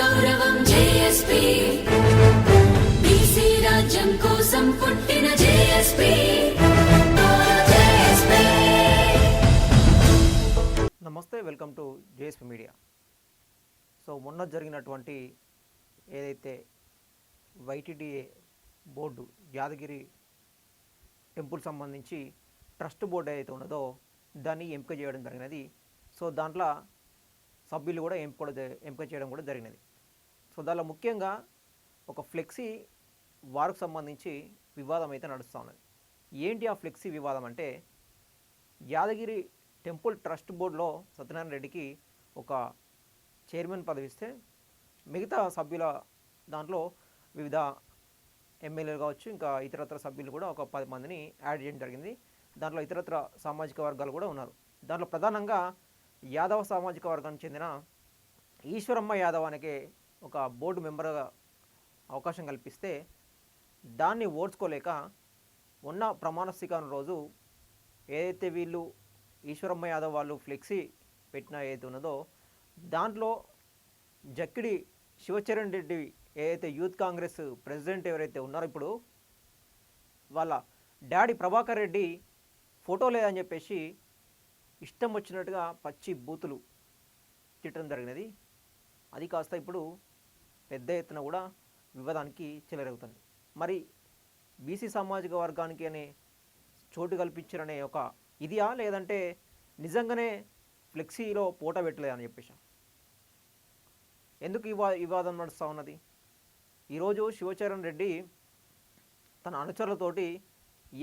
గౌరవం JSP BC రాజ్యం కోసం పుట్టిన జేఎస్పీ. నమస్తే, welcome to JSP media. So మొన్న జరిగినటువంటి ఏదైతే వైటీడీఏ బోర్డు యాదగిరి టెంపుల్ సంబంధించి ట్రస్ట్ బోర్డు ఏదైతే ఉన్నదో దాన్ని ఎంపిక చేయడం జరిగినది. సో దాంట్లో సభ్యులు కూడా ఎంపిక చేయడం కూడా జరిగినది. సో దానిలో ముఖ్యంగా ఒక ఫ్లెక్సీ వారికి సంబంధించి వివాదం అయితే నడుస్తూ ఉన్నది. ఏంటి ఆ ఫ్లెక్సీ వివాదం అంటే, యాదగిరి టెంపుల్ ట్రస్ట్ బోర్డులో సత్యనారాయణ రెడ్డికి ఒక చైర్మన్ పదవి ఇస్తే మిగతా సభ్యుల దాంట్లో వివిధ ఎమ్మెల్యేలు కావచ్చు, ఇంకా ఇతరత్ర సభ్యులు కూడా ఒక 10 మందిని యాడ్ చేయడం జరిగింది. దాంట్లో ఇతరత్ర సామాజిక వర్గాలు కూడా ఉన్నారు. దాంట్లో ప్రధానంగా యాదవ సామాజిక వర్గానికి చెందిన ఈశ్వరమ్మ యాదవ్ అనే ఒక బోర్డు మెంబర్గా అవకాశం కల్పిస్తే దాన్ని ఓడ్చుకోలేక ఉన్న ప్రమాణ స్వీకారం రోజు ఏదైతే వీళ్ళు ఈశ్వరమ్మ యాదవ్ వాళ్ళు ఫ్లెక్సీ పెట్టిన ఏదైతే ఉన్నదో దాంట్లో జక్కిడి శివచరణ్ రెడ్డి ఏదైతే యూత్ కాంగ్రెస్ ప్రెసిడెంట్ ఎవరైతే ఉన్నారో ఇప్పుడు వాళ్ళ డాడీ ప్రభాకర్ రెడ్డి ఫోటో లేదని చెప్పేసి ఇష్టం వచ్చినట్టుగా పచ్చి బూతులు తిట్టడం జరిగినది. అది కాస్త ఇప్పుడు పెద్ద ఎత్తున కూడా వివాదానికి చెలరేగుతుంది. మరి బీసీ సామాజిక వర్గానికి అనే చోటు కల్పించారనే ఒక ఇదియా, లేదంటే నిజంగానే ఫ్లెక్సీలో ఫోటో పెట్టలేదని చెప్పేసి ఎందుకు వివాదం నడుస్తూ ఉన్నది? ఈరోజు శివచరణ్ రెడ్డి తన అనుచరులతోటి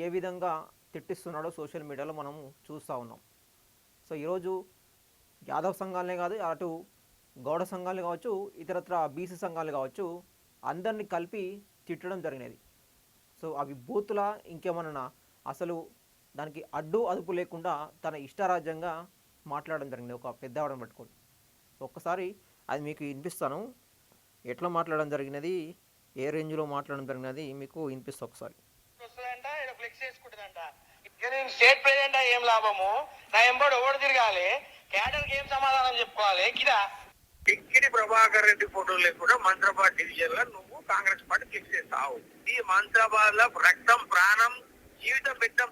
ఏ విధంగా తిట్టిస్తున్నాడో సోషల్ మీడియాలో మనము చూస్తూ ఉన్నాం. సో ఈరోజు యాదవ్ సంఘాలనే కాదు, అటు గౌడ సంఘాలు కావచ్చు, ఇతరత్ర బీసీ సంఘాలు కావచ్చు, అందరినీ కలిపి తిట్టడం జరిగినది. సో అవి బూతులా ఇంకేమన్నా, అసలు దానికి అడ్డు అదుపు లేకుండా తన ఇష్టారాజ్యంగా మాట్లాడడం జరిగింది ఒక పెద్దవాడని పట్టుకొని. ఒక్కసారి అది మీకు వినిపిస్తాను, ఎట్లా మాట్లాడడం జరిగినది, ఏ రేంజ్లో మాట్లాడడం జరిగినది మీకు వినిపిస్తా ఒకసారి. నేను స్టేట్ ప్రెసిడెంట్ ఏం లాభము, నా ఎంబడి ఎవడు తిరగాలి, క్యాడర్కి ఏం సమాధానం చెప్పుకోవాలి? కిదా టిక్కిడి ప్రభాకర్ రెడ్డి ఫోటో లేకుండా మంత్రాబాద్ డివిజన్ లో నువ్వు కాంగ్రెస్ పార్టీ క్లిక్ చేస్తావు. ఈ మంత్రాబాద్ లో రక్తం, ప్రాణం, జీవితం పెట్టాం.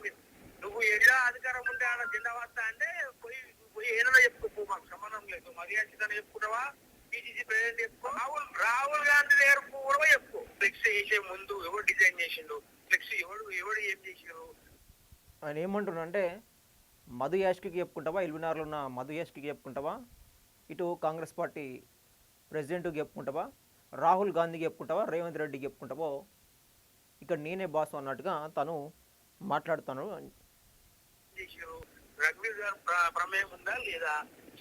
నువ్వు ఎలా అధికారం ఉంటే ఆయన జెండా వస్తా అంటే పోయి ఏదైనా చెప్పుకో, మాకు సంబంధం లేదు. మర్యాద చెప్పుకుంటావా? పిసిసి ప్రెసిడెంట్ చెప్పుకో, రాహుల్ గాంధీ దగ్గర కూడా చెప్పుకో. ఫ్లెక్స్ చేసే ముందు ఎవరు డిజైన్ చేసిండు, ఫ్లెక్స్ ఎవడు ఏం చేసిండు. ఆయన ఏమంటున్నాడంటే, మధు యాష్కి చెప్పుకుంటావా, ఎల్బీనగర్లో ఉన్న మధు యాష్కి చెప్పుకుంటావా, ఇటు కాంగ్రెస్ పార్టీ ప్రెసిడెంట్కి చెప్పుకుంటావా, రాహుల్ గాంధీకి చెప్పుకుంటావా, రేవంత్ రెడ్డికి చెప్పుకుంటావో, ఇక్కడ నేనే బాసు అన్నట్టుగా తను మాట్లాడుతాను. రఘువీర్ గారు ప్రమేయం ఉందా లేదా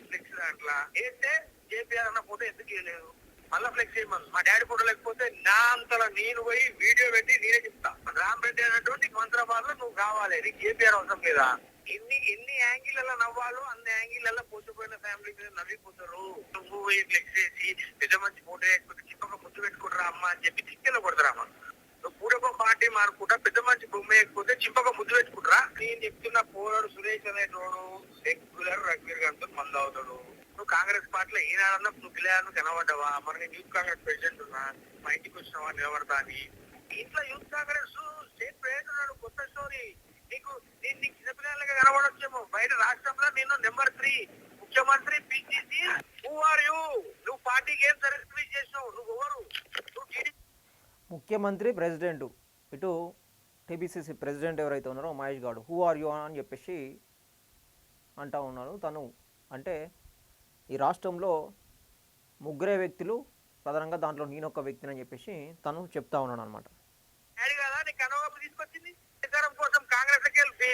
ఫ్లెక్స్ దాంట్లో వేస్తే జేపీఆర్ అన్న ఫోటో ఎందుకు వేయలేదు? మళ్ళా ఫ్లెక్స్ చేయమని మా డాడీ ఫోటో లేకపోతే నా అంతలో నేను పోయి వీడియో పెట్టి నేనే చెప్తా. రామ్ రెడ్డి అన్నటువంటి మంత్రాబాద్ లో నువ్వు కావాలి, నీకు జేపీఆర్ అవసరం లేదా? ఎన్ని యాంగిళ్లలో నవ్వాలో అన్ని యాంగిళ్లలో పోసిపోయిన ఫ్యామిలీ మీద నవ్విపోతారు. నువ్వు పోయి ఫ్లెక్స్ చేసి పెద్ద మంచి ఫోటో వేయకపోతే చిప్పక ముద్దు పెట్టుకుంటారా అమ్మ అని చెప్పి చిక్కెలో కొడతారమ్మా. నువ్వు పూడక పార్టీ మారుకుంటా పెద్ద మంచి బొమ్మ వేయకపోతే చింపక ముద్దు పెట్టుకుంటారా? నేను చెప్తున్న పోరాడు సురేష్ అనేటోడు రెగ్యులర్ రఘువీర్ గారితో మందు అవుతాడు. నువ్వు కాంగ్రెస్ పార్టీలో ఈనాడన్నా నువ్వు పిల్లలు కనబడ్డావా? మరి నేను యూత్ కాంగ్రెస్ ప్రెసిడెంట్ ఉన్నా, మా ఇంటికి వచ్చినావా నిలబడతా అని. ఇంట్లో యూత్ కాంగ్రెస్ స్టేట్ ప్రెసిడెంట్ ఉన్నాడు, కొత్త స్టోరీ. నీకు చిన్నపిల్లలుగా కనబడొచ్చేమో. బయట రాష్ట్రంలో నేను నెంబర్ 3 ముఖ్యమంత్రి పిసిసి. Who are you? నువ్వు పార్టీకి ఏం సర్వీస్ చేసినావు? నువ్వు ఎవరు? ముఖ్యమంత్రి, ప్రెసిడెంట్, ఇటు టీపీసీసీ ప్రెసిడెంట్ ఎవరైతే ఉన్నారో Mahesh Goud, who are you అని చెప్పేసి అంటా ఉన్నారు. తను అంటే ఈ రాష్ట్రంలో ముగ్గురే వ్యక్తులు, ప్రధానంగా దాంట్లో నేనొక వ్యక్తిని అని చెప్పేసి తను చెప్తా ఉన్నాడు అనమాట. తీసుకొచ్చింది అధికారం కోసం కాంగ్రెస్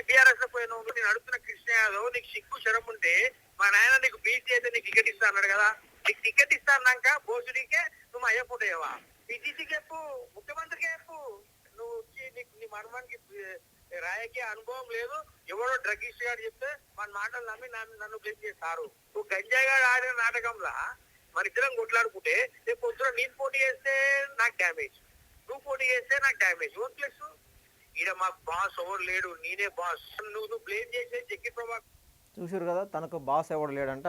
బీఆర్ఎస్ లో పోయినావు. నేను అడుగుతున్న కృష్ణ యాదవ్, నీకు సిగ్గు శరం ఉంటే మా నాయన నీకు బీసీ అయితే నీకు టికెట్ ఇస్తా అన్నాడు కదా. నీకు టికెట్ ఇస్తా అన్నాక బోసుడికే నువ్వు అయ్యే ఫోటో అయ్యవా? పిసిసికి చెప్పు, ముఖ్యమంత్రికి చెప్పు. నువ్వు వచ్చి నీకు నీ మనమానికి రాయకి అనుభవం లేదు. ఎవరో డ్రగ్గిస్ట్ గారు చెప్తే మన మాటలు నమ్మి నన్ను బ్లేమ్ చేస్తారు. నువ్వు గంజాయిగా ఆడిన నాటకంలా మన ఇద్దరం కొట్లాడుకుంటే రేపు పొద్దున నేను పోటీ చేస్తే నాకు డ్యామేజ్, నువ్వు పోటీ చేస్తే నాకు డ్యామేజ్. ఓన్ ప్లస్ ఈడ మాకు బాస్ ఎవరు లేడు, నేనే బాస్. నువ్వు బ్లేమ్ చేసే జగ్గి ప్రభాకర్ చూసారు కదా, తనకు బాస్ ఎవడు లేడంట,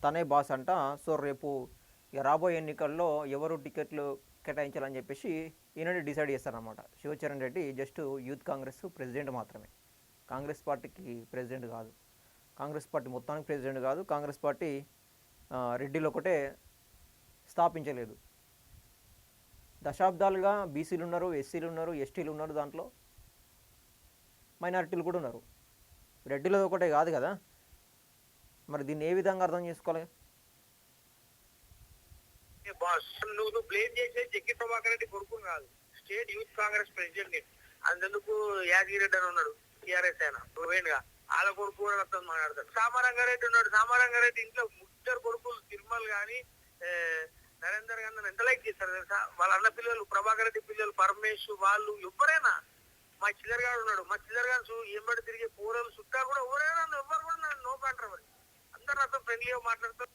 తనే బాస్ అంట. సో రేపు ఇక రాబోయే ఎన్నికల్లో ఎవరు టికెట్లు కేటాయించాలని చెప్పేసి ఈయనని డిసైడ్ చేస్తారనమాట. Shivacharan Reddy just youth Congress president మాత్రమే, కాంగ్రెస్ పార్టీకి ప్రెసిడెంట్ కాదు. కాంగ్రెస్ పార్టీ మొత్తానికి ప్రెసిడెంట్ కాదు. కాంగ్రెస్ పార్టీ రెడ్డిలో ఒకటే స్థాపించలేదు. దశాబ్దాలుగా బీసీలు ఉన్నారు, ఎస్సీలు ఉన్నారు, ఎస్టీలు ఉన్నారు, దాంట్లో మైనారిటీలు కూడా ఉన్నారు. రెడ్డిలో ఒకటే కాదు కదా. మరి దీన్ని ఏ విధంగా అర్థం చేసుకోవాలి? బాస్ నువ్వు బ్లేమ్ చేసేది జగ్గి ప్రభాకర్ రెడ్డి కొడుకుని కాదు, స్టేట్ యూత్ కాంగ్రెస్ ప్రెసిడెంట్. అందుకు యాదగిరి రెడ్డి అని ఉన్నాడు, టీఆర్ఎస్ ఆయన ప్రవీణ్గా, వాళ్ళ కొడుకు కూడా అర్థం మాట్లాడతాడు. సామారంగారెడ్డి ఉన్నాడు, సామారంగారెడ్డి ఇంట్లో ముగ్గురు కొడుకులు తిరుమల్ గాని నరేందర్ గాంధీ ఎంత లైక్ చేస్తారు తెలుసా. వాళ్ళ అన్న పిల్లలు, ప్రభాకర్ రెడ్డి పిల్లలు, పరమేశ్, వాళ్ళు ఎవరైనా, మా చిల్లర్ గారు ఉన్నాడు, మా చిల్లర్ గారు ఎంబడి తిరిగే పూరలు చుట్టా కూడా ఎవరైనా ఎవరు కూడా నో కాంట్రవర్సీ, అందరు నాతో ఫ్రెండ్లీగా మాట్లాడతారు.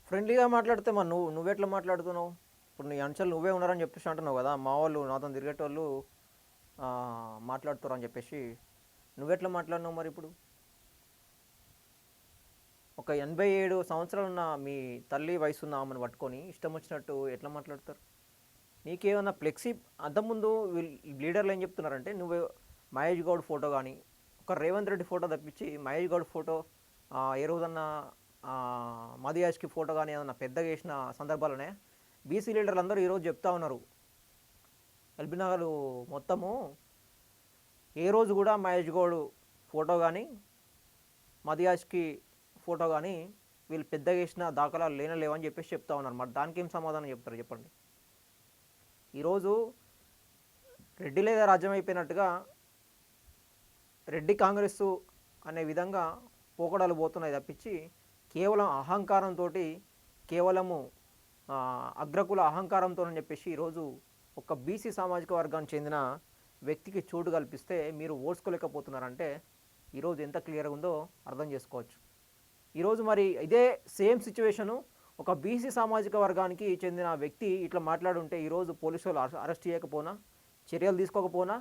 ఫ్రెండ్లీగా మాట్లాడితే మరి నువ్వెట్లా మాట్లాడుతున్నావు? ఇప్పుడు నీ అంశాలు నువ్వే ఉన్నారని చెప్పేసి అంటున్నావు కదా, మా వాళ్ళు నాతో తిరిగేటోళ్ళు మాట్లాడుతారు అని చెప్పేసి నువ్వెట్లా మాట్లాడినావు? మరి ఇప్పుడు ఒక 87 సంవత్సరాలు ఉన్న మీ తల్లి వయసు ఉన్న ఆమెను పట్టుకొని ఇష్టం వచ్చినట్టు ఎట్లా మాట్లాడతారు? నీకేమన్నా ఫ్లెక్సీ అంతకుముందు లీడర్లు ఏం చెప్తున్నారంటే, నువ్వు మహేష్ గౌడ్ ఫోటో కానీ ఒక రేవంత్ రెడ్డి ఫోటో తప్పించి మహేష్ గౌడ్ ఫోటో ఏ రోజన్నా మదియాజ్కి ఫోటో కానీ ఏదన్నా పెద్దగా వేసిన సందర్భాలనే బీసీ లీడర్లు అందరూ ఈరోజు చెప్తా ఉన్నారు. ఎల్బీనగర్ మొత్తము ఏ రోజు కూడా మహేష్ గౌడ్ ఫోటో కానీ మదియాజ్కి ఫోటో కానీ వీళ్ళు పెద్దగా వేసిన దాఖలాలు లేవని చెప్పేసి చెప్తా ఉన్నారు. మరి దానికి ఏం సమాధానం చెప్తారు చెప్పండి? ఈరోజు రెడ్డి లేదా రాజ్యం అయిపోయినట్టుగా రెడ్డి కాంగ్రెస్ అనే విధంగా పోకడాలు పోతున్నాయి తప్పించి కేవలం అహంకారంతో, కేవలము అగ్రకుల అహంకారంతో అని చెప్పేసి ఈరోజు ఒక బీసీ సామాజిక వర్గానికి చెందిన వ్యక్తికి చోటు కల్పిస్తే మీరు ఓడ్చుకోలేకపోతున్నారంటే ఈరోజు ఎంత క్లియర్గా ఉందో అర్థం చేసుకోవచ్చు. ఈరోజు మరి ఇదే సేమ్ సిచ్యువేషను ఒక బీసీ సామాజిక వర్గానికి చెందిన వ్యక్తి ఇట్లా మాట్లాడుంటే ఈరోజు పోలీసు వాళ్ళు అరెస్ట్ చేయకపోనా, చర్యలు తీసుకోకపోనా,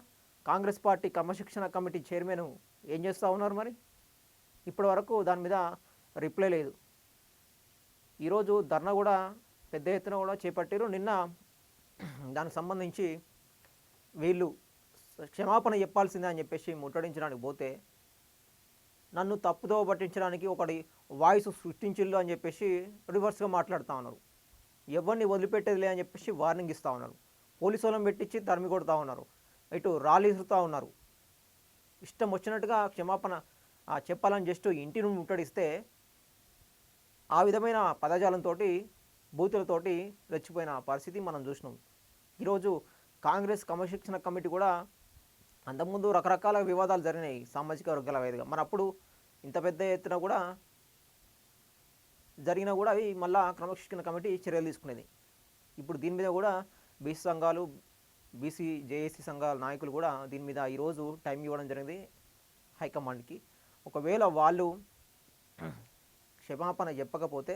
కాంగ్రెస్ పార్టీ క్రమశిక్షణ కమిటీ చైర్మన్ ఏం చేస్తూ ఉన్నారు? మరి ఇప్పటి వరకు దాని మీద రిప్లై లేదు. ఈరోజు ధర్నా కూడా పెద్ద ఎత్తున కూడా చేపట్టారు. నిన్న దానికి సంబంధించి వీళ్ళు క్షమాపణ చెప్పాల్సిందే అని చెప్పేసి ముట్టడించడానికి పోతే నన్ను తప్పుదో పట్టించడానికి ఒకటి వాయిస్ సృష్టించిల్లు అని చెప్పేసి రివర్స్గా మాట్లాడుతూ ఉన్నారు. ఎవరిని వదిలిపెట్టేదిలే అని చెప్పేసి వార్నింగ్ ఇస్తూ ఉన్నారు. పోలీసు వాళ్ళని పెట్టించి తరిమి కొడుతూ ఉన్నారు. ఇటు రాలిస్తూ ఉన్నారు. ఇష్టం వచ్చినట్టుగా క్షమాపణ చెప్పాలని జస్ట్ ఇంటి నుండి ముట్టడిస్తే ఆ విధమైన పదజాలంతో బూతులతోటి రెచ్చిపోయిన పరిస్థితి మనం చూసినాం. ఈరోజు కాంగ్రెస్ క్రమశిక్షణ కమిటీ కూడా అంతకుముందు రకరకాల వివాదాలు జరిగినాయి సామాజిక వర్గాల వేదికగా. మరి అప్పుడు ఇంత పెద్ద ఎత్తున కూడా జరిగినా కూడా అవి మళ్ళా క్రమశిక్షణ కమిటీ చర్యలు తీసుకునేది. ఇప్పుడు దీని మీద కూడా బీసీ సంఘాలు, బీసీ జేఏసీ సంఘాల నాయకులు కూడా దీని మీద ఈరోజు టైం ఇవ్వడం జరిగింది హైకమాండ్కి. ఒకవేళ వాళ్ళు క్షమాపణ చెప్పకపోతే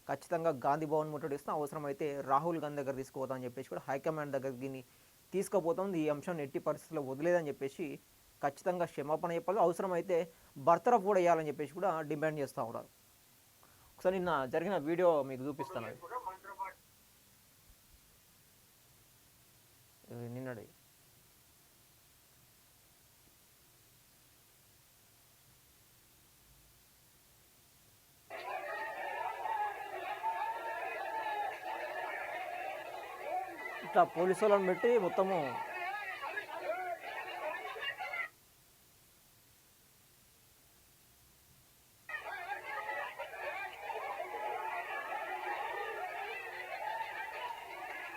ఖచ్చితంగా గాంధీ భవన్ ముట్టడిస్తాం, అవసరమైతే రాహుల్ గాంధీ దగ్గర తీసుకుపోతామని చెప్పేసి కూడా హైకమాండ్ దగ్గర దీన్ని తీసుకుపోతుంది. ఈ అంశాన్ని ఎట్టి పరిస్థితుల్లో వదిలేదని చెప్పేసి ఖచ్చితంగా క్షమాపణ చెప్పాలి, అవసరమైతే బర్తరఫ్ కూడా వేయాలని చెప్పేసి కూడా డిమాండ్ చేస్తూ ఉన్నారు. ఒకసారి నిన్న జరిగిన వీడియో మీకు చూపిస్తాను. నిన్నటి ఇట్లా పోలీసు వాళ్ళని పెట్టి మొత్తము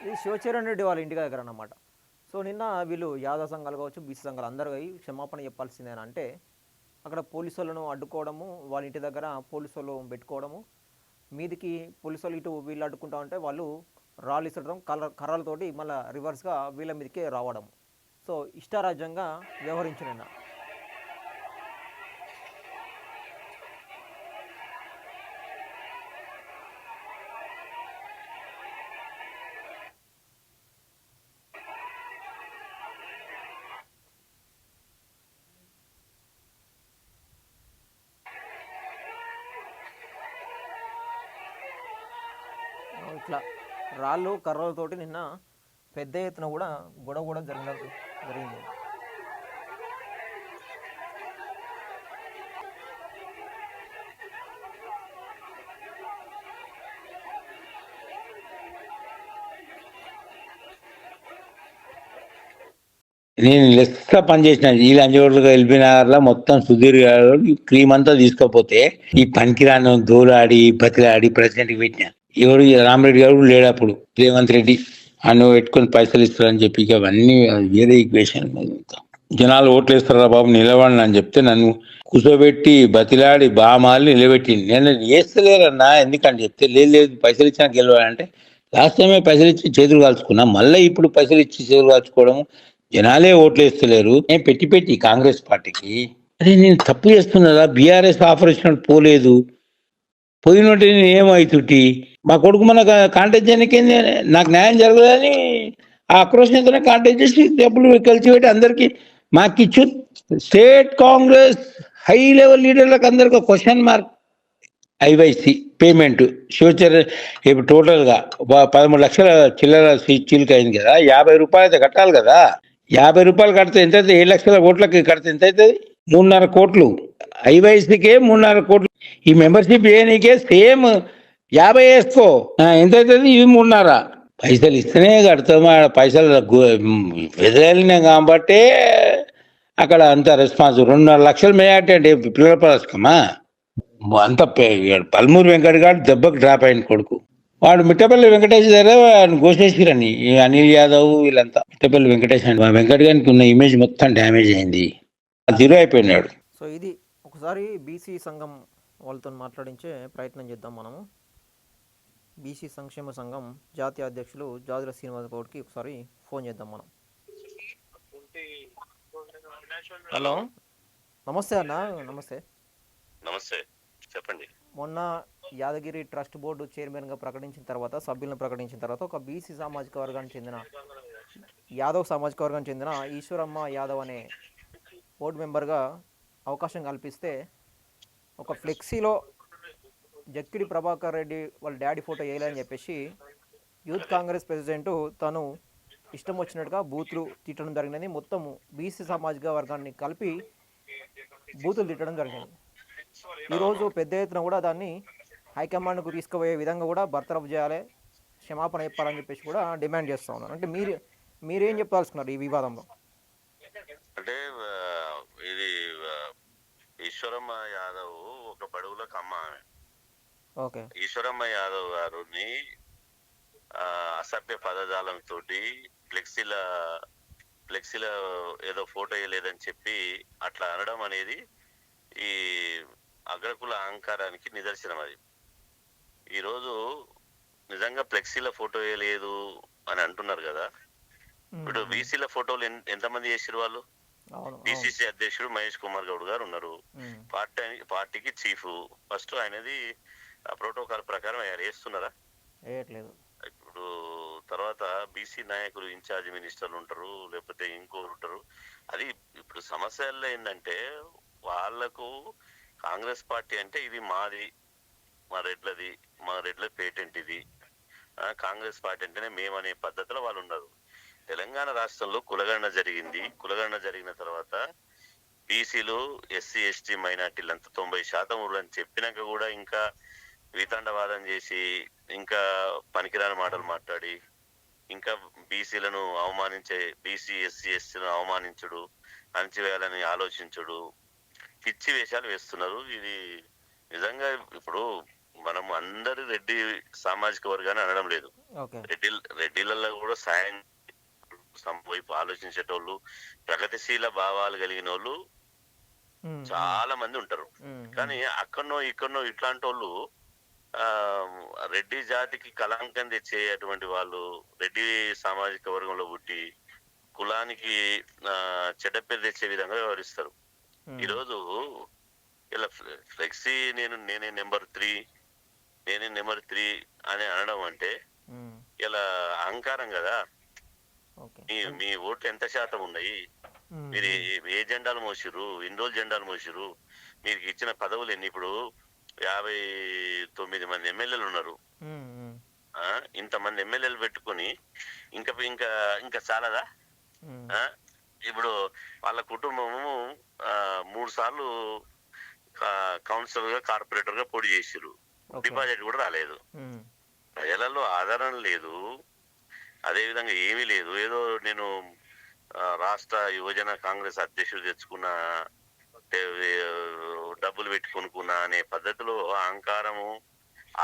ఇది శివచరణ్ రెడ్డి వాళ్ళ ఇంటి దగ్గర అన్నమాట. సో నిన్న వీళ్ళు యాదవ సంఘాలు కావచ్చు, బీసీ సంఘాలు అందరూ అయి క్షమాపణ చెప్పాల్సిందేనా అంటే అక్కడ పోలీసు వాళ్ళను అడ్డుకోవడము, వాళ్ళ ఇంటి దగ్గర పోలీసు వాళ్ళు పెట్టుకోవడము, మీదికి పోలీసు వాళ్ళు ఇటు వీళ్ళు అడ్డుకుంటా ఉంటే వాళ్ళు రాళ్ళు ఇసడడం, కర్రలతోటి మళ్ళీ రివర్స్గా వీళ్ళ మీదకే రావడం. సో ఇష్టారాజ్యంగా వ్యవహరించిన ఇట్లా రాళ్ళు కర్రలతోటి నిన్న పెద్ద ఎత్తున కూడా గొడవ కూడా జరిగింది. నేను లెక్క పనిచేసిన ఈ లంచగొడుగా ఎల్బీనగర్లో మొత్తం సుధీర్ గారు క్రీమ్ అంతా తీసుకోపోతే ఈ పనికిరాను దోలాడి బతిలాడి ప్రెసిడెంట్కి పెట్టిన. ఎవరు రామరెడ్డి గారు లేడు అప్పుడు, రేవంత్ రెడ్డి అన్ను పెట్టుకొని పైసలు ఇస్తారని చెప్పి ఇక అవన్నీ వేరే ఈక్వేషన్. జనాలు ఓట్లు వేస్తారా బాబు నిలబడి అని చెప్తే నన్ను కూర్చోబెట్టి బతిలాడి బామాలి నిలబెట్టి, నేను వేస్తలేరన్నా ఎందుకని చెప్తే లేదు పైసలు ఇచ్చినా గెలవాలంటే లాస్ట్ టైమే పైసలు ఇచ్చి చేతులు కాల్చుకున్నా, మళ్ళీ ఇప్పుడు పైసలు ఇచ్చి చేతులు కాల్చుకోవడం, జనాలే ఓట్లు వేస్తలేరు. నేను పెట్టి కాంగ్రెస్ పార్టీకి అరే నేను తప్పు చేస్తున్నదా, బీఆర్ఎస్ ఆఫర్ ఇచ్చినట్టు పోలేదు, పోయినట్టు నేను ఏమవుతుంటి, మా కొడుకు మన కాంటాక్ట్ చేయడానికి నాకు న్యాయం జరగదని ఆ ఆక్రోషంతోనే కాంటాక్ట్ చేసి డబ్బులు కలిసి పెట్టి అందరికి మాకిచ్చు. స్టేట్ కాంగ్రెస్ హై లెవెల్ లీడర్లకు అందరికి క్వశ్చన్ మార్క్. ఐవైసి పేమెంట్ ఫ్యూచర్ ఇప్పుడు టోటల్గా 13 లక్షల చిల్లర చీలిక అయింది కదా, 50 రూపాయలు అయితే కట్టాలి కదా. 50 రూపాయలు కడితే ఎంత అవుతుంది, 7 లక్షల కోట్లకి కడితే ఎంత అవుతుంది, 3.5 కోట్లు. ఐవైసీకే 3.5 కోట్లు. ఈ మెంబర్షిప్ చేయనీకే సేమ్ 50 వేసుకో ఎంత అవుతుంది, ఇవి 3.5. పైసలు ఇస్తేనే కడతామా, పైసలు వెదలినాం కాబట్టి అక్కడ అంత రెస్పాన్స్. 2.5 లక్షల మెజార్టీ అంటే పిల్లల పరస్కమా. అంత పల్మూరు వెంకట్ గారు దెబ్బకు డ్రాప్ అయిన కొడుకు, వాడు మిట్టపల్లి వెంకటేష్ దగ్గర ఘోషేశ్వరని అనిల్ యాదవ్ వీళ్ళంతా. మిట్టపల్లి వెంకటేష్ అని వెంకట్ గారికి ఉన్న ఇమేజ్ మొత్తం డ్యామేజ్ అయింది, జీరో అయిపోయినాడు. సో ఇది ఒకసారి బీసీ సంఘం వాళ్ళతో మాట్లాడించే ప్రయత్నం చేద్దాం మనము. బీసీ సంక్షేమ సంఘం జాతీయ అధ్యక్షులు జాదుల శ్రీనివాస్ గౌడ్కి ఒకసారి ఫోన్ చేద్దాం మనం. హలో, నమస్తే అన్న. నమస్తే, చెప్పండి. మొన్న యాదగిరి ట్రస్ట్ బోర్డు చైర్మన్గా ప్రకటించిన తర్వాత, సభ్యులను ప్రకటించిన తర్వాత ఒక బీసీ సామాజిక వర్గానికి చెందిన యాదవ్ సామాజిక వర్గానికి చెందిన ఈశ్వరమ్మ యాదవ్ అనే బోర్డు మెంబర్గా అవకాశం కల్పిస్తే ఒక ఫ్లెక్సీలో జక్కిడి ప్రభాకర్ రెడ్డి వాళ్ళ డాడీ ఫోటో వేయాలని చెప్పేసి యూత్ కాంగ్రెస్ ప్రెసిడెంట్ తను ఇష్టం వచ్చినట్టుగా బూతులు తిట్టడం జరిగినది. మొత్తం బీసీ సామాజిక వర్గాన్ని కలిపి బూతులు తిట్టడం జరిగింది. ఈరోజు పెద్ద ఎత్తున కూడా దాన్ని హైకమాండ్కు తీసుకుపోయే విధంగా కూడా బర్తరఫ్ చేయాలి, క్షమాపణ చెప్పాలని చెప్పేసి కూడా డిమాండ్ చేస్తూ ఉన్నారు. అంటే మీరేం చెప్పాల్సుకున్నారు ఈ వివాదంలో? అంటే ఇది ఈశ్వరమ్మ యాదవ్ ఒక బడుగులకు అమ్మ. ఓకే, ఈశ్వరమ్మ యాదవ్ గారిని అసభ్య పదజాలంతో ఫ్లెక్సీల ఏదో ఫోటో వేయలేదని చెప్పి అట్లా అనడం అనేది ఈ అగ్రకుల అహంకారానికి నిదర్శనం. అది ఈరోజు నిజంగా ఫ్లెక్సీల ఫోటో వేయలేదు అని అంటున్నారు కదా. ఇప్పుడు బీసీల ఫోటోలు ఎంతమంది చేసారు వాళ్ళు? పిసిసి అధ్యక్షుడు మహేష్ కుమార్ గౌడ్ గారు ఉన్నారు, పార్టీకి చీఫ్. ఫస్ట్ ఆయనది ప్రోటోకాల్ ప్రకారం వేస్తున్నారా? వేయట్లేదు. ఇప్పుడు తర్వాత బీసీ నాయకులు ఇన్ఛార్జ్ మినిస్టర్లు ఉంటారు, లేకపోతే ఇంకోరు ఉంటారు. అది ఇప్పుడు సమస్యల్లో ఏంటంటే వాళ్లకు కాంగ్రెస్ పార్టీ అంటే ఇది మాది, మా రెడ్ల పేటెంట్ ఇది, కాంగ్రెస్ పార్టీ అంటేనే మేమనే పద్ధతిలో వాళ్ళు ఉన్నారు. తెలంగాణ రాష్ట్రంలో కులగణన జరిగింది. కులగణన జరిగిన తర్వాత బీసీలు, ఎస్సీ, ఎస్టీ, మైనార్టీలంతా 90% ఊళ్ళని చెప్పినాక కూడా ఇంకా వితండవాదం చేసి, ఇంకా పనికిరాని మాటలు మాట్లాడి, ఇంకా బీసీలను అవమానించే, బీసీ, ఎస్సీ, ఎస్టీలను అవమానించుడు, అణచివేయాలని ఆలోచించుడు, పిచ్చి వేషాలు వేస్తున్నారు. ఇది నిజంగా ఇప్పుడు మనం అందరు రెడ్డి సామాజిక వర్గాన్ని అనడం లేదు. రెడ్డిలలో కూడా సాయం వైపు ఆలోచించేటోళ్ళు, ప్రగతిశీల భావాలు కలిగిన వాళ్ళు చాలా మంది ఉంటారు. కానీ అక్కడనో ఇక్కడనో ఇట్లాంటి వాళ్ళు రెడ్డి జాతికి కళంకం తెచ్చేటువంటి వాళ్ళు, రెడ్డి సామాజిక వర్గంలో పుట్టి కులానికి చెడ్డ పేరు తెచ్చే విధంగా వ్యవహరిస్తారు. ఈరోజు ఇలా ఫ్లెక్సీ నేనే నెంబర్ 3 అని అనడం అంటే ఇలా అహంకారం కదా. మీ ఓట్లు ఎంత శాతం ఉన్నాయి? మీరు ఏ జెండాలు మోసిరు? ఎన్ని రోజులు జెండాలు మోసిరు? మీకు ఇచ్చిన పదవులు ఎన్ని? ఇప్పుడు 59 మంది ఎమ్మెల్యేలు ఉన్నారు. ఆ, ఇంతమంది ఎమ్మెల్యేలు పెట్టుకొని ఇంకా ఇంకా ఇంకా చాలదా? ఆ, ఇప్పుడు వాళ్ళ కుటుంబము 3 సార్లు కౌన్సిలర్ గా కార్పొరేటర్ గా పోటీ చేసిరు, డిపాజిట్ కూడా రాలేదు, ప్రజలలో ఆదరణ లేదు, అదే విధంగా ఏమీ లేదు. ఏదో నేను రాష్ట్ర యువజన కాంగ్రెస్ అధ్యక్షుడు తెచ్చుకున్న డబ్బులు పెట్టి కొనుక్కున్నా అనే పద్ధతిలో అహంకారము,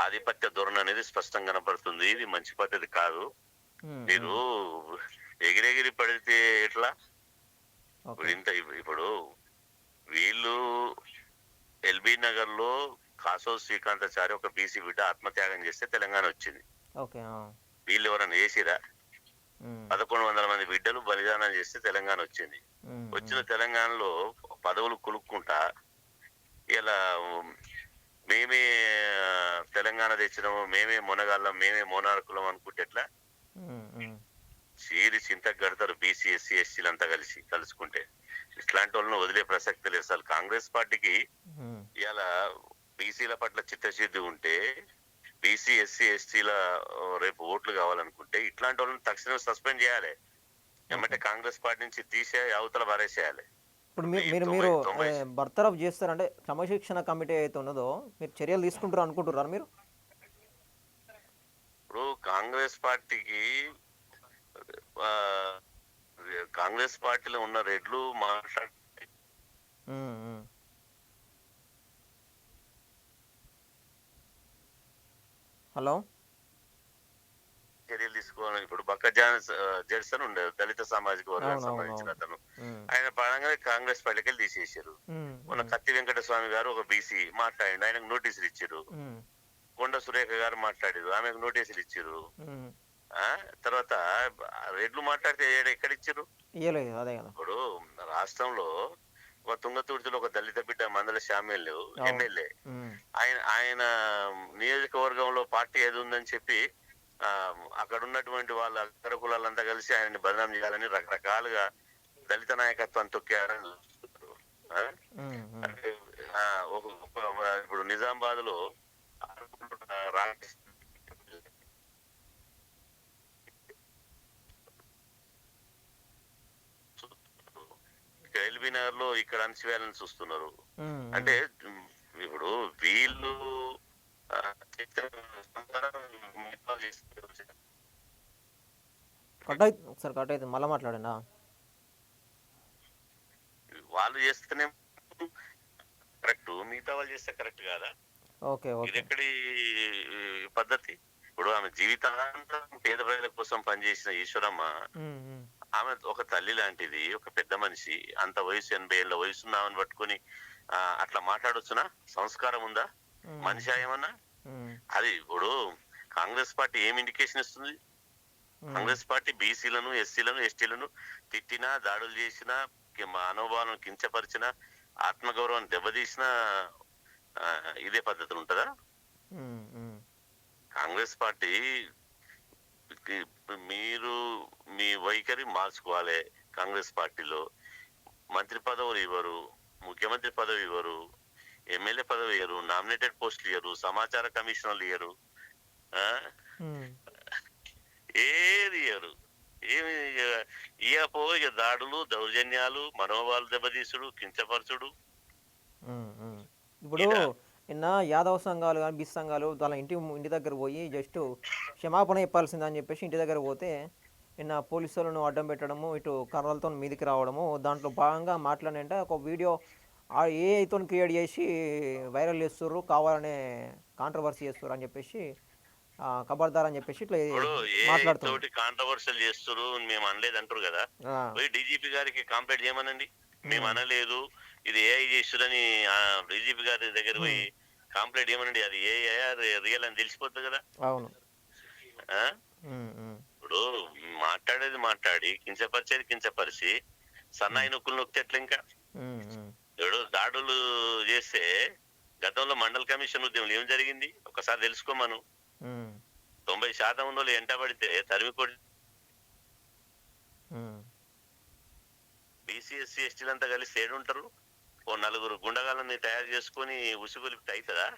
ఆధిపత్య ధోరణి అనేది స్పష్టంగా కనపడుతుంది. ఇది మంచి పద్ధతి కాదు. మీరు ఎగిరెగిరి పడితే ఎట్లా? ఇప్పుడు వీళ్ళు ఎల్బీ నగర్ లో కాసో శ్రీకాంతాచారి ఒక బీసీ బిడ్డ ఆత్మత్యాగం చేస్తే తెలంగాణ వచ్చింది. వీళ్ళు ఎవరైనా చేసిరా? 1100 మంది బిడ్డలు బలిదానం చేస్తే తెలంగాణ వచ్చింది. వచ్చిన తెలంగాణలో పదవులు కొనుక్కుంటా ఇలా మేమే తెలంగాణ తెచ్చినాము, మేమే మొనగాళ్ళం, మేమే మోనార్కులం అనుకుంటే ఎట్లా? చీరి చింతకు కడతారు బీసీ ఎస్సీ ఎస్సీలు అంతా కలుసుకుంటే. ఇట్లాంటి వాళ్ళని వదిలే ప్రసక్తి లేదు. అసలు కాంగ్రెస్ పార్టీకి ఇలా బీసీల పట్ల చిత్తశుద్ధి ఉంటే, బీసీ ఎస్సీ ఎస్టీల రేపు ఓట్లు కావాలనుకుంటే ఇట్లాంటి వాళ్ళని తక్షణం సస్పెండ్ చేయాలి. ఏమంటే కాంగ్రెస్ పార్టీ నుంచి తీసే అవతల పారేసేయాలి. ఇప్పుడు మీరు బర్తరఫ్ చేస్తారంటే క్రమశిక్షణ కమిటీ అయితే ఉన్నదో మీరు చర్యలు తీసుకుంటారు అనుకుంటున్నారా మీరు? ఇప్పుడు కాంగ్రెస్ పార్టీకి కాంగ్రెస్ పార్టీలో ఉన్న రెడ్లు హలో చర్యలు తీసుకోవాలి. ఇప్పుడు బక్క జడ్సన్ ఉండే దళిత సామాజిక వర్గానికి సంబంధించిన అతను, ఆయన పరంగానే కాంగ్రెస్ పార్టీకి వెళ్ళి తీసేసారు. మొన్న కత్తి వెంకటస్వామి గారు ఒక బీసీ మాట్లాడి ఆయనకు నోటీసులు ఇచ్చారు. కొండ సురేఖ గారు మాట్లాడారు, ఆమెకు నోటీసులు ఇచ్చారు. తర్వాత రెడ్లు మాట్లాడితే ఎక్కడ ఇచ్చారు? ఇప్పుడు రాష్ట్రంలో ఒక తుంగతుర్తిలో ఒక దళిత బిడ్డ మందల శ్యామేళ్ళు ఎమ్మెల్యే, ఆయన నియోజకవర్గంలో పార్టీ ఏది ఉందని చెప్పి అక్కడ ఉన్నటువంటి వాళ్ళ అగ్ర కులాలంతా కలిసి ఆయన్ని బదనాం చేయాలని రకరకాలుగా దళిత నాయకత్వాన్ని తొక్కారని. ఇప్పుడు నిజామాబాద్ లో ఎల్బీ నగర్ లో ఇక్కడ అణచివేయాలని చూస్తున్నారు. అంటే ఇప్పుడు వీళ్ళు మళ్ళా మాట్లాడండి. వాళ్ళు చేస్తేనే కరెక్ట్, మిగతా వాళ్ళు చేస్తే కరెక్ట్ కాదా? ఇది ఎక్కడి పద్ధతి? ఇప్పుడు ఆమె జీవితాంతం పేద ప్రజల కోసం పనిచేసిన ఈశ్వరమ్మ, ఆమె ఒక తల్లి లాంటిది, ఒక పెద్ద మనిషి, అంత వయసు 80 ఏళ్ళ వయసున్నామని పట్టుకుని అట్లా మాట్లాడొచ్చునా? సంస్కారం ఉందా? మనిషి ఏమన్నా? అది ఇప్పుడు కాంగ్రెస్ పార్టీ ఏం ఇండికేషన్ ఇస్తుంది? కాంగ్రెస్ పార్టీ బీసీలను ఎస్సీలను ఎస్టీలను తిట్టినా, దాడులు చేసినా, మనోభావాలను కించపరిచినా, ఆత్మగౌరవాన్ని దెబ్బతీసినా ఇదే పద్ధతులు ఉంటుందా? కాంగ్రెస్ పార్టీ మీరు మీ వైఖరి మార్చుకోవాలి. కాంగ్రెస్ పార్టీలో మంత్రి పదవులు ఇవ్వరు, ముఖ్యమంత్రి పదవి ఇవ్వరు, ఎమ్మెల్యే పదవి ఇయ్యరు, నామినేటెడ్ పోస్టులు ఇయ్యరు, సమాచార కమిషనర్లు ఇయ్యరు, ఏది ఇయ్యరు. ఏమి ఇయ్యపో ఇక దాడులు, దౌర్జన్యాలు, మనోభావాలు దెబ్బతీసుడు, కించపరచుడు. ఇప్పుడు నిన్న యాదవ సంఘాలు కానీ బీసీ సంఘాలు వాళ్ళ ఇంటి దగ్గర పోయి జస్ట్ క్షమాపణ చెప్పాల్సిందని చెప్పేసి ఇంటి దగ్గర పోతే నిన్న పోలీసులను అడ్డం పెట్టడము, ఇటు కర్రలతో మీదికి రావడము, దాంట్లో భాగంగా మాట్లాడినంటే ఒక వీడియో ఏఐతో క్రియేట్ చేసి వైరల్ చేస్తుర్రు, కావాలనే కాంట్రవర్సీ చేస్తుర్రు అని చెప్పేసి ఖబర్దార్ అని చెప్పేసి ఇట్లా మాట్లాడుతూ కాంట్రవర్షియల్ చేస్తున్నారు. మేము అనలేదు అంటారు కదా, పోయి డీజీపీ గారికి కంప్లైంట్ చేయమనండి. మేము అనలేదు, ఇది ఏఐ చేస్తురని డీజీపీ గారి దగ్గర పోయి కంప్లైంట్ చేయమనండి. అది ఏఐ రియల్ అని తెలిసిపోతుంది కదా. అవును. ఇప్పుడు మాట్లాడేది మాట్లాడి కించపరిచేది కించపరిచి సన్నాయి నొక్కులు నొక్కితే ఎట్లా? ఇంకా ఇప్పుడు దాడులు చేస్తే గతంలో మండల కమిషన్ ఉద్యమం ఏం జరిగింది ఒకసారి తెలుసుకోమను. 90% ఉన్న ఎంట పడితే తరిమికొడి బీసీ ఎస్సీ ఎస్టీలంతా కలిసి ఏడుంటారు. ఓ 4 గుండగాలని తయారు చేసుకొని ఉసుగొలిపితే అవుతుందా?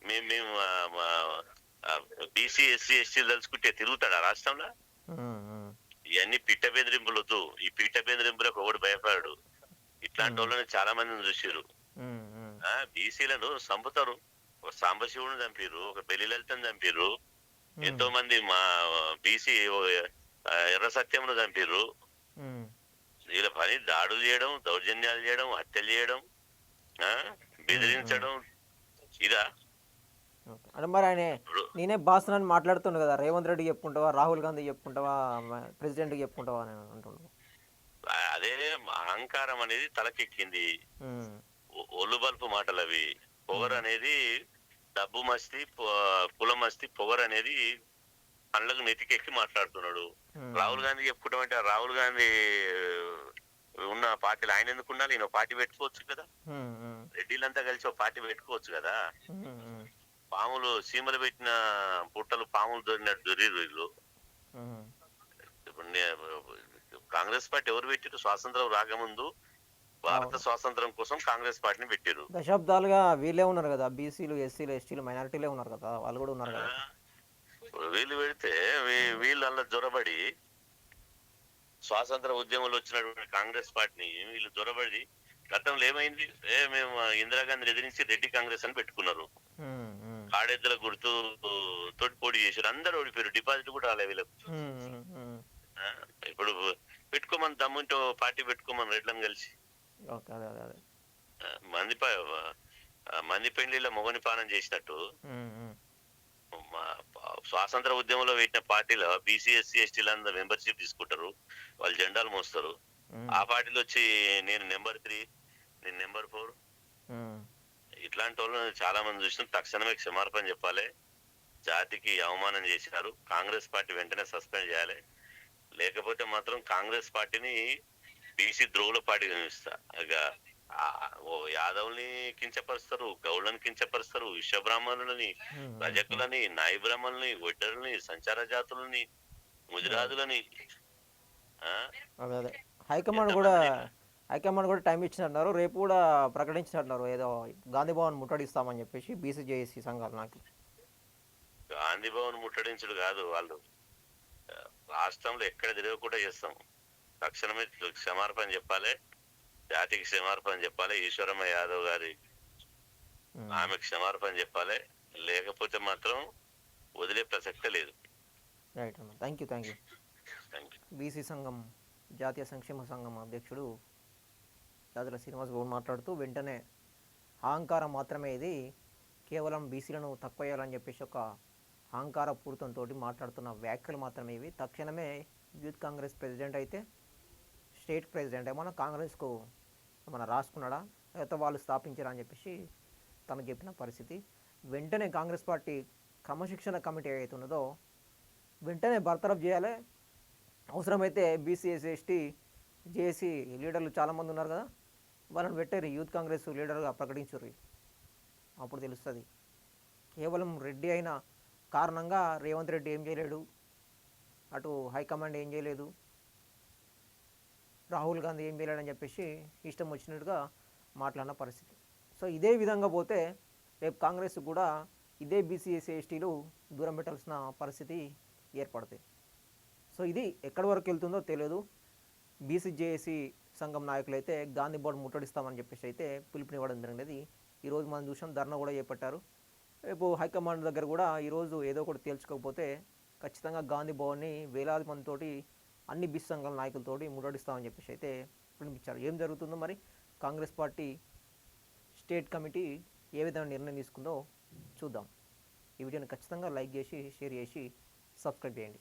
మేము బీసీ ఎస్సీ ఎస్టీలు తలుచుకుంటే తిరుగుతాడా రాష్ట్రంలో? ఇవన్నీ పిట్ట బెదిరింపులు వద్దు. ఈ పిట్ట బెదిరింపులకు ఒకడు భయపడాడు. ఇట్లాంటి వాళ్ళని చాలా మందిని చూసిరు. బీసీలను చంపుతారు. ఒక సాంబశివుని చంపిర్రు, ఒక పెళ్లి లలితను చంపిర్రు, ఎంతో మంది మా బీసీ ఎర్ర సత్యంను చంపిర్రు. వీళ్ళ పని దాడులు చేయడం, దౌర్జన్యాలు చేయడం, హత్యలు చేయడం, బెదిరించడం. ఇదా అంటే మరి ఆయన నేనే బాస్తున్నాను మాట్లాడుతుండు కదా, రేవంత్ రెడ్డి చెప్పుకుంటావా, రాహుల్ గాంధీ చెప్పుకుంటావా, ప్రెసిడెంట్కి చెప్పుకుంటావా అని అంటుండు. అదే అహంకారం అనేది తలకెక్కింది. ఒళ్ళు బల్పు మాటలు అవి. పొగరు అనేది డబ్బు మస్తి, కుల మస్తి, పొగరు అనేది కళ్ళకు నెతికెక్కి మాట్లాడుతున్నాడు. రాహుల్ గాంధీ చెప్పుకుంటామంటే రాహుల్ గాంధీ ఉన్న పార్టీలు ఆయన ఎందుకు ఉండాలి? ఈయన పార్టీ పెట్టుకోవచ్చు కదా, రెడ్డిలంతా కలిసి ఒక పార్టీ పెట్టుకోవచ్చు కదా. పాములు సీమలు పెట్టిన పుట్టలు పాములు దొరికినట్టు దొరికిరు వీళ్ళు. ఇప్పుడు కాంగ్రెస్ పార్టీ ఎవరు పెట్టారు? స్వాతంత్రం రాకముందు భారత స్వాతంత్రం కోసం కాంగ్రెస్ పార్టీని పెట్టారు. దశాబ్దాలుగా వీళ్ళే ఉన్నారు కదా, బీసీలు ఎస్సీలు ఎస్టీలు మైనారిటీలే ఉన్నారు కదా, వాళ్ళు కూడా ఉన్నారు కదా. వీళ్ళు పెడితే వీళ్ళు అలా జొరబడి స్వాతంత్ర ఉద్యమంలో వచ్చినటువంటి కాంగ్రెస్ పార్టీని వీళ్ళు జొరబడి గతంలో ఏమైంది? మేము ఇందిరాగాంధీని ఎదిరించి రెడ్డి కాంగ్రెస్ అని పెట్టుకున్నారు. కాడెద్దుల గుర్తు తోటి పోటీ చేశారు, అందరు ఓడిపోయారు, డిపాజిట్ కూడా రాలే వీళ్ళకు. ఇప్పుడు పెట్టుకోమని దమ్ముంటో పార్టీ పెట్టుకోమని రెడ్లను కలిసి మంది పెళ్లిలో మొగని పానం చేసినట్టు స్వాతంత్ర ఉద్యమంలో పెట్టిన పార్టీలో బీసీ ఎస్సీ ఎస్టీలందరూ మెంబర్షిప్ తీసుకుంటారు, వాళ్ళు జెండాలు మోస్తారు. ఆ పార్టీలో వచ్చి నేను నెంబర్ 3, నేను నెంబర్ 4, ఇట్లాంటి వాళ్ళు చాలా మంది చూసినాం. తక్షణమే క్షమార్పణ చెప్పాలి. జాతికి అవమానం చేశారు. కాంగ్రెస్ పార్టీ వెంటనే సస్పెండ్ చేయాలి. లేకపోతే మాత్రం కాంగ్రెస్ పార్టీని బీసీ ద్రోవుల పార్టీగా చూస్తా. ఇక యాదవుల్ని కించపరుస్తారు, గౌళ్ళని కించపరుస్తారు, విశ్వబ్రాహ్మణులని, రజకులని, నాయి బ్రాహ్మణులని, ఒడ్డరులని, సంచార జాతులని, ముదిరాజులని. హైకమాండ్ కూడా టైం ఇచ్చినట్టున్నారు, రేపు కూడా ప్రకటించినట్టున్నారు, ఏదో గాంధీ భవన్ ముట్టడిస్తామని చెప్పేసి బీసీ జేఏసీ సంఘాలు. నాకు గాంధీ భవన్ ముట్టడించుడు కాదు, వాళ్ళు రాష్ట్రంలో ఎక్కడ తిరగకుండా చేస్తాం. తక్షణమే క్షమార్పణ చెప్పాలి, జాతికి క్షమార్పణ చెప్పాలి. ఈశ్వరమ్మ యాదవ్ గారి ఆమె క్షమార్పణ చెప్పాలి. లేకపోతే మాత్రం వదిలే ప్రసక్తే లేదు. రైట్ అన్న, థ్యాంక్ యూ. బీసీ సంఘం జాతీయ సంక్షేమ సంఘం అధ్యక్షుడు యాదల శ్రీనివాస్ గౌడ్ మాట్లాడుతూ, వెంటనే అహంకారం మాత్రమే ఇది, కేవలం బీసీలను తక్కువ చేయాలని చెప్పేసి ఒక అహంకార పూరితంతో మాట్లాడుతున్న వ్యాఖ్యలు మాత్రమే ఇవి. తక్షణమే యూత్ కాంగ్రెస్ ప్రెసిడెంట్ అయితే స్టేట్ ప్రెసిడెంట్ ఏమన్నా కాంగ్రెస్కు ఏమన్నా రాసుకున్నాడా, లేకపోతే వాళ్ళు స్థాపించారా అని చెప్పేసి తను చెప్పిన పరిస్థితి. వెంటనే కాంగ్రెస్ పార్టీ క్రమశిక్షణ కమిటీ ఏదైతే ఉన్నదో వెంటనే బర్తరఫ్ చేయాలి. అవసరమైతే బీసీ ఎస్సీ ఎస్టీ జేఏసీ లీడర్లు చాలామంది ఉన్నారు కదా, వాళ్ళని పెట్టారు యూత్ కాంగ్రెస్ లీడర్గా ప్రకటించుర్రి, అప్పుడు తెలుస్తుంది. కేవలం రెడ్డి అయిన కారణంగా రేవంత్ రెడ్డి ఏం చేయలేడు, అటు హైకమాండ్ ఏం చేయలేదు, రాహుల్ గాంధీ ఏం చేయలేడని చెప్పేసి ఇష్టం వచ్చినట్టుగా మాట్లాడిన పరిస్థితి. సో ఇదే విధంగా పోతే రేపు కాంగ్రెస్ కూడా ఇదే బీసీ ఎస్సీ ఎస్టీలు దూరం పెట్టాల్సిన పరిస్థితి ఏర్పడుతుంది. సో ఇది ఎక్కడి వరకు వెళ్తుందో తెలియదు. బీసీ జేఏసీ సంఘం నాయకులు అయితే గాంధీ బోర్డు ముట్టడిస్తామని చెప్పేసి అయితే పిలుపునివ్వడం జరిగినది. ఈరోజు మనం చూసాం, ధర్నా కూడా చేపట్టారు. రేపు హైకమాండ్ దగ్గర కూడా ఈరోజు ఏదో ఒకటి తేల్చుకోకపోతే ఖచ్చితంగా గాంధీ భవన్ని వేలాది మందితోటి అన్ని బీసీ సంఘాల నాయకులతోటి ముట్టడిస్తామని చెప్పేసి అయితే పిలిపించారు. ఏం జరుగుతుందో మరి కాంగ్రెస్ పార్టీ స్టేట్ కమిటీ ఏ విధంగా నిర్ణయం తీసుకుందో చూద్దాం. ఈ వీడియోని ఖచ్చితంగా లైక్ చేసి, షేర్ చేసి, సబ్స్క్రైబ్ చేయండి.